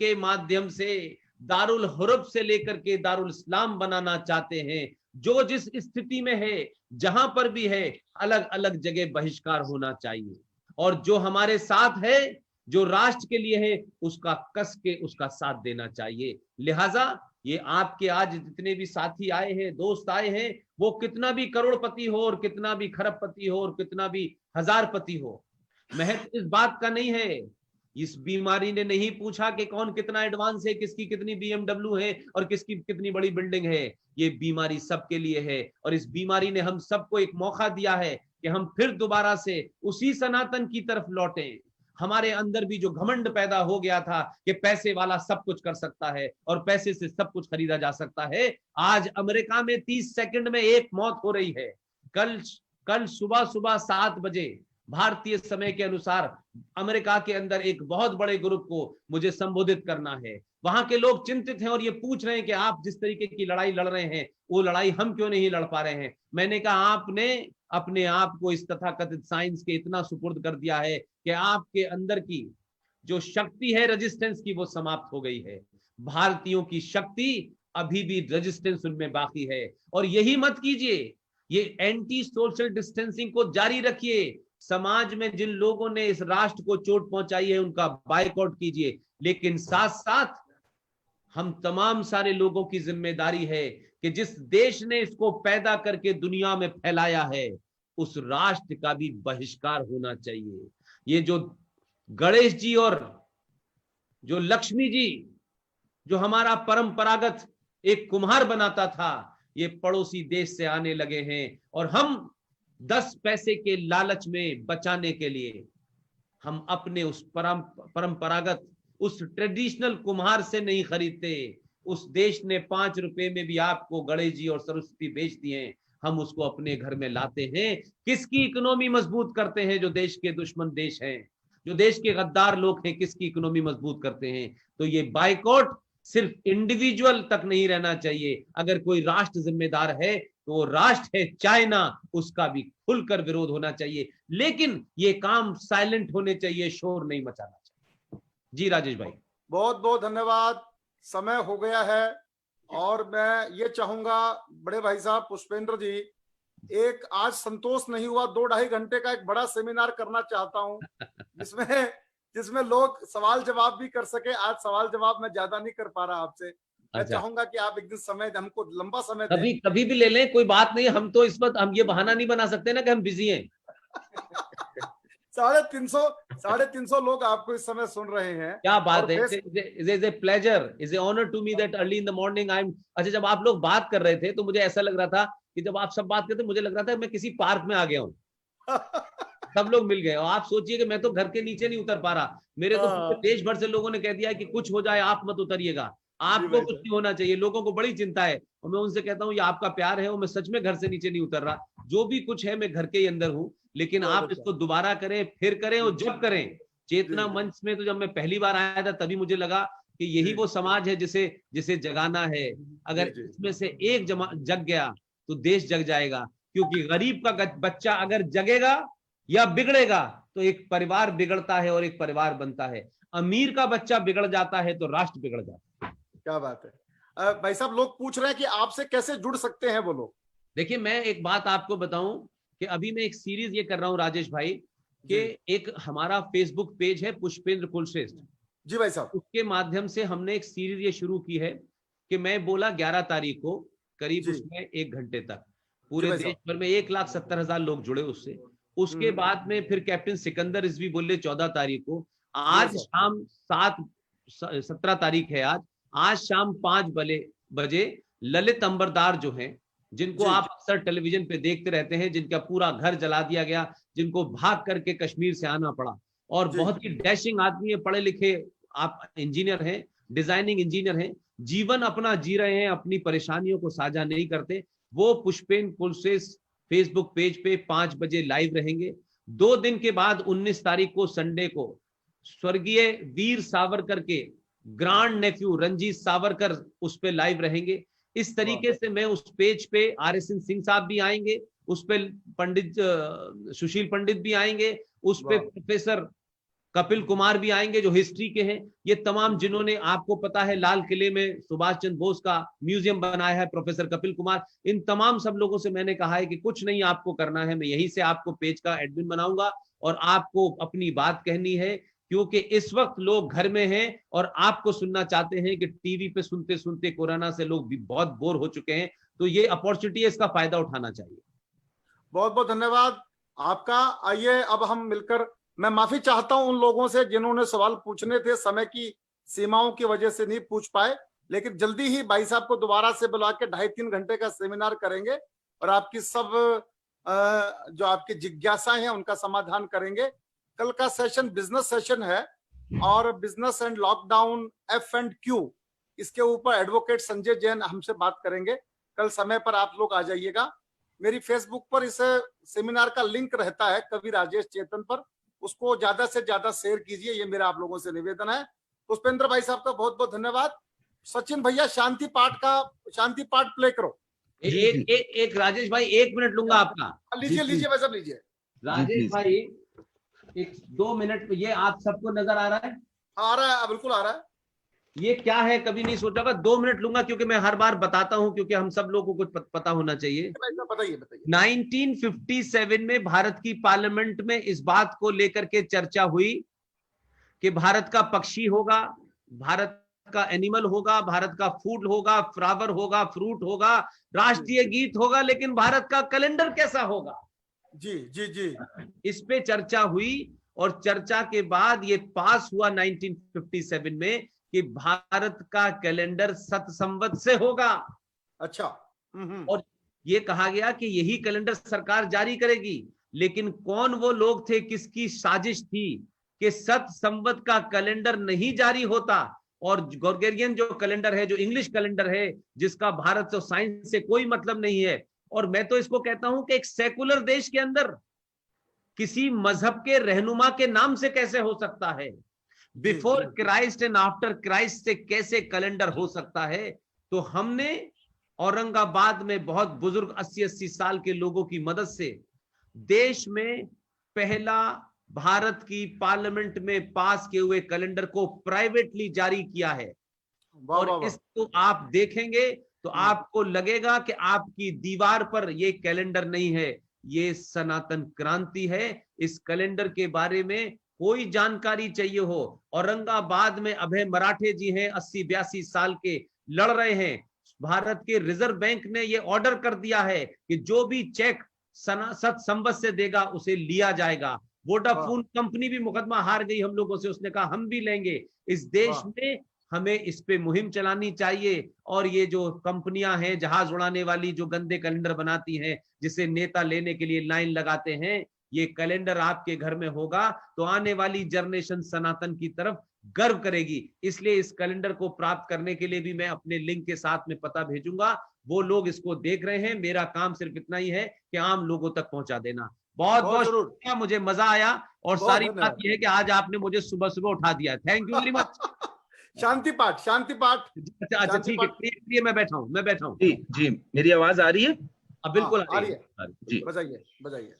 के माध्यम से दारुल हुर्ब से लेकर के दारुल इस्लाम बनाना चाहते हैं। जो जिस स्थिति में है, जहां पर भी है, अलग अलग जगह बहिष्कार होना चाहिए। और जो हमारे साथ है, जो राष्ट्र के लिए है, उसका कस के उसका साथ देना चाहिए। लिहाजा ये आपके आज जितने भी साथी आए हैं, दोस्त आए हैं, वो कितना भी करोड़पति हो और कितना भी खरबपति हो और कितना भी हजारपति हो, महत्व इस बात का नहीं है। इस बीमारी ने नहीं पूछा कि कौन कितना एडवांस है, किसकी कितनी BMW है और किसकी कितनी बड़ी बिल्डिंग है। ये बीमारी सबके लिए है और इस बीमारी ने हम सबको एक मौका दिया है कि हम फिर दोबारा से उसी सनातन की तरफ लौटें। हमारे अंदर भी जो घमंड पैदा हो गया था कि पैसे वाला सब कुछ कर सकता है और पैसे से सब कुछ खरीदा जा सकता है, आज अमेरिका में 30 सेकंड में एक मौत हो रही है। कल सुबह सुबह 7 बजे भारतीय समय के अनुसार अमेरिका के अंदर एक बहुत बड़े ग्रुप को मुझे संबोधित करना है। वहां के लोग चिंतित हैं और ये पूछ रहे हैं कि आप जिस तरीके की लड़ाई लड़ रहे हैं, वो लड़ाई हम क्यों नहीं लड़ पा रहे हैं। मैंने कहा, आपने अपने आप को इस तथाकथित साइंस के इतना सुपुर्द कर दिया है कि आपके अंदर की जो शक्ति है रेजिस्टेंस की, वो समाप्त हो गई है। भारतीयों की शक्ति अभी भी रेजिस्टेंस उनमें बाकी है। और यही मत कीजिए, ये एंटी सोशल डिस्टेंसिंग को जारी रखिए। समाज में जिन लोगों ने इस राष्ट्र को चोट पहुंचाई है, उनका बायकॉट कीजिए। लेकिन साथ साथ हम तमाम सारे लोगों की जिम्मेदारी है कि जिस देश ने इसको पैदा करके दुनिया में फैलाया है, उस राष्ट्र का भी बहिष्कार होना चाहिए। ये जो गणेश जी और जो लक्ष्मी जी, जो हमारा परंपरागत एक कुम्हार बनाता था, ये पड़ोसी देश से आने लगे हैं। और हम 10 पैसे के लालच में बचाने के लिए हम अपने उस परंपरागत, उस ट्रेडिशनल कुम्हार से नहीं खरीदते। उस देश ने 5 रुपए में भी आपको गणेश जी और सरस्वती बेच दिए, हम उसको अपने घर में लाते हैं। किसकी इकोनॉमी मजबूत करते हैं? जो देश के दुश्मन देश हैं, जो देश के गद्दार लोग हैं, किसकी इकोनॉमी मजबूत करते हैं। तो ये बाइकॉट सिर्फ इंडिविजुअल तक नहीं रहना चाहिए। अगर कोई राष्ट्र जिम्मेदार है तो वो राष्ट्र है चाइना, उसका भी खुलकर विरोध होना चाहिए। लेकिन ये काम साइलेंट होने चाहिए, शोर नहीं मचाना चाहिए। जी राजेश भाई, बहुत बहुत धन्यवाद। समय हो गया है और मैं ये चाहूंगा बड़े भाई साहब पुष्पेंद्र जी, एक आज संतोष नहीं हुआ, 2-2.5 घंटे का एक बड़ा सेमिनार करना चाहता हूं जिसमें लोग सवाल जवाब भी कर सके। आज सवाल जवाब मैं ज्यादा नहीं कर पा रहा आपसे। मैं चाहूंगा कि आप एक दिन समय, हमको लंबा समय कभी कभी भी ले लें, कोई बात नहीं। हम तो इस वक्त हम ये बहाना नहीं बना सकते ना कि हम बिजी हैं। 350 लोग आपको इस समय सुन रहे हैं। क्या बात है। Is a pleasure, is a honour to me that early in the morning I am. अच्छा, जब आप लोग बात कर रहे थे तो मुझे ऐसा लग रहा था कि जब आप सब बात करते, मुझे लग रहा था मैं किसी पार्क में आ गया हूँ। सब लोग मिल गए। और आप सोचिए कि मैं तो घर के नीचे नहीं उतर पा रहा। मेरे तो पूरे देश भर से लोगों ने कह दिया कि कुछ हो जाए आप मत उतरिएगा, आपको कुछ नहीं होना चाहिए। लोगों को बड़ी चिंता है और मैं उनसे कहता हूँ ये आपका प्यार है और मैं सच में घर से नीचे नहीं उतर रहा। जो भी कुछ है मैं घर के ही अंदर हूँ। लेकिन आप इसको दोबारा करें, फिर करें और जब करें। चेतना मंच में तो जब मैं पहली बार आया था तभी मुझे लगा कि यही वो समाज है जिसे जगाना है। अगर इसमें से एक जग गया तो देश जग जाएगा। क्योंकि गरीब का बच्चा अगर जगेगा या बिगड़ेगा तो एक परिवार बिगड़ता है और एक परिवार बनता है। अमीर का बच्चा बिगड़ जाता है तो राष्ट्र बिगड़ जाता है। क्या बात है। भाई साहब, लोग पूछ रहे हैं कि आपसे कैसे जुड़ सकते हैं वो लोग। देखिए, मैं एक बात आपको बताऊं कि अभी मैं एक सीरीज ये कर रहा हूं राजेश भाई, कि एक हमारा फेसबुक पेज है पुष्पेंद्र कुलश्रेष्ठ जी भाई साहब। उसके माध्यम से हमने एक सीरीज ये शुरू की है कि मैं बोला 11 तारीख को करीब उसमें 1 घंटे तक पूरे देश भर में 1,70,000 लोग जुड़े उससे। उसके बाद में फिर कैप्टन सिकंदर रिजवी बोले 14 तारीख को। आज शाम 17 तारीख है आज शाम 5 बजे ललित अंबरदार जो हैं, जिनको आप अक्सर टेलीविजन पे देखते रहते हैं, जिनका पूरा घर जला दिया गया, जिनको भाग करके कश्मीर से आना पड़ा, और बहुत ही डैशिंग आदमी है, पढ़े लिखे, आप इंजीनियर हैं, डिजाइनिंग इंजीनियर हैं, जीवन अपना जी रहे हैं, अपनी परेशानियों को साझा नहीं करते। वो पुष्पेंद्र कुलश्रेष्ठ फेसबुक पेज पे 5 बजे लाइव रहेंगे। 2 दिन के बाद 19 तारीख को संडे को स्वर्गीय वीर सावरकर के ग्रांड नेफ्यू रंजीत सावरकर उस पे लाइव रहेंगे। इस तरीके से मैं उस पेज पे RSN सिंह साहब भी आएंगे, उस पे पंडित सुशील पंडित भी आएंगे, उस पे प्रोफेसर कपिल कुमार भी आएंगे जो हिस्ट्री के हैं, ये तमाम जिन्होंने, आपको पता है लाल किले में सुभाष चंद्र बोस का म्यूजियम बनाया है प्रोफेसर कपिल कुमार, इन तमाम सब लोगों से मैंने कहा है कि कुछ नहीं आपको करना है, मैं यहीं से आपको पेज का एडमिन बनाऊंगा और आपको अपनी बात कहनी है, क्योंकि इस वक्त लोग घर में हैं और आपको सुनना चाहते हैं कि टीवी पे सुनते सुनते कोरोना से लोग भी बहुत बोर हो चुके हैं, तो ये अपॉर्चुनिटी है, इसका फायदा उठाना चाहिए। बहुत बहुत धन्यवाद आपका। आइए अब हम मिलकर, मैं माफी चाहता हूं उन लोगों से जिन्होंने सवाल पूछने थे, समय की सीमाओं की वजह से नहीं पूछ पाए, लेकिन जल्दी ही भाई साहब को दोबारा से बुला के 2.5-3 घंटे का सेमिनार करेंगे और आपकी सब जो आपकी जिज्ञासाएं हैं उनका समाधान करेंगे। कल का सेशन बिजनेस सेशन है और बिजनेस एंड लॉकडाउन F&Q, इसके ऊपर एडवोकेट संजय जैन हमसे बात करेंगे। कल समय पर आप लोग आ जाइएगा। मेरी फेसबुक पर इस सेमिनार का लिंक रहता है कवि राजेश चेतन पर, उसको ज्यादा से ज्यादा शेयर कीजिए, ये मेरा आप लोगों से निवेदन है। पुष्पेंद्र भाई साहब का बहुत बहुत धन्यवाद। सचिन भैया शांति पाठ प्ले करो। एक राजेश भाई 1 मिनट लूंगा आपका। लीजिए भाई साहब लीजिए। राजेश भाई 1-2 मिनट, ये आप सबको नजर आ रहा है? आ रहा है, बिल्कुल आ रहा है। ये क्या है, कभी नहीं सोचा होगा। 2 मिनट लूंगा क्योंकि मैं हर बार बताता हूं, क्योंकि हम सब लोगों को कुछ पता होना चाहिए। बताइए। 1957 में भारत की पार्लियामेंट में इस बात को लेकर के चर्चा हुई कि भारत का पक्षी होगा, भारत का एनिमल होगा, भारत का फूड होगा, फ्लावर होगा, फ्रूट होगा, राष्ट्रीय गीत होगा, लेकिन भारत का कैलेंडर कैसा होगा? जी। इस पे चर्चा हुई और चर्चा के बाद ये पास हुआ 1957 में कि भारत का कैलेंडर सत संवत से होगा। अच्छा। और ये कहा गया कि यही कैलेंडर सरकार जारी करेगी, लेकिन कौन वो लोग थे, किसकी साजिश थी कि सत संवत का कैलेंडर नहीं जारी होता और ग्रेगोरियन जो कैलेंडर है, जो इंग्लिश कैलेंडर है, जिसका भारत और साइंस से कोई मतलब नहीं है। और मैं तो इसको कहता हूं कि एक सेकुलर देश के अंदर किसी मजहब के रहनुमा के नाम से कैसे हो सकता है? Before Christ and after Christ से कैसे कैलेंडर हो सकता है? तो हमने औरंगाबाद में बहुत बुजुर्ग 80-80 साल के लोगों की मदद से देश में पहला भारत की पार्लियामेंट में पास किए हुए कैलेंडर को प्राइवेटली जारी किया है। और इसको आप देखेंगे तो आपको लगेगा कि आपकी दीवार पर ये कैलेंडर नहीं है, ये सनातन क्रांति है। इस कैलेंडर के बारे में कोई जानकारी चाहिए हो, औरंगाबाद में अभय मराठे जी हैं, 80-82 साल के, लड़ रहे हैं। भारत के रिजर्व बैंक ने ये ऑर्डर कर दिया है कि जो भी चेक सत संवत से देगा उसे लिया जाएगा। वोडाफोन कंपनी भी मुकदमा हार गई हम लोगों से, उसने कहा हम भी लेंगे। इस देश में हमें इस पे मुहिम चलानी चाहिए। और ये जो कंपनियां हैं जहाज उड़ाने वाली, जो गंदे कैलेंडर बनाती हैं, जिसे नेता लेने के लिए लाइन लगाते हैं, ये कैलेंडर आपके घर में होगा तो आने वाली जनरेशन सनातन की तरफ गर्व करेगी। इसलिए इस कैलेंडर को प्राप्त करने के लिए भी मैं अपने लिंक के साथ में पता भेजूंगा। वो लोग इसको देख रहे हैं, मेरा काम सिर्फ इतना ही है कि आम लोगों तक पहुंचा देना। बहुत बहुत शुक्रिया, मुझे मजा आया। और सारी बात यह है कि आज आपने मुझे सुबह सुबह उठा दिया। Thank you very much. शांति पाठ। अच्छा ठीक है, मैं बैठा हूँ। जी, मेरी आवाज आ रही है? बिल्कुल आ रही है। जी, बजाइए।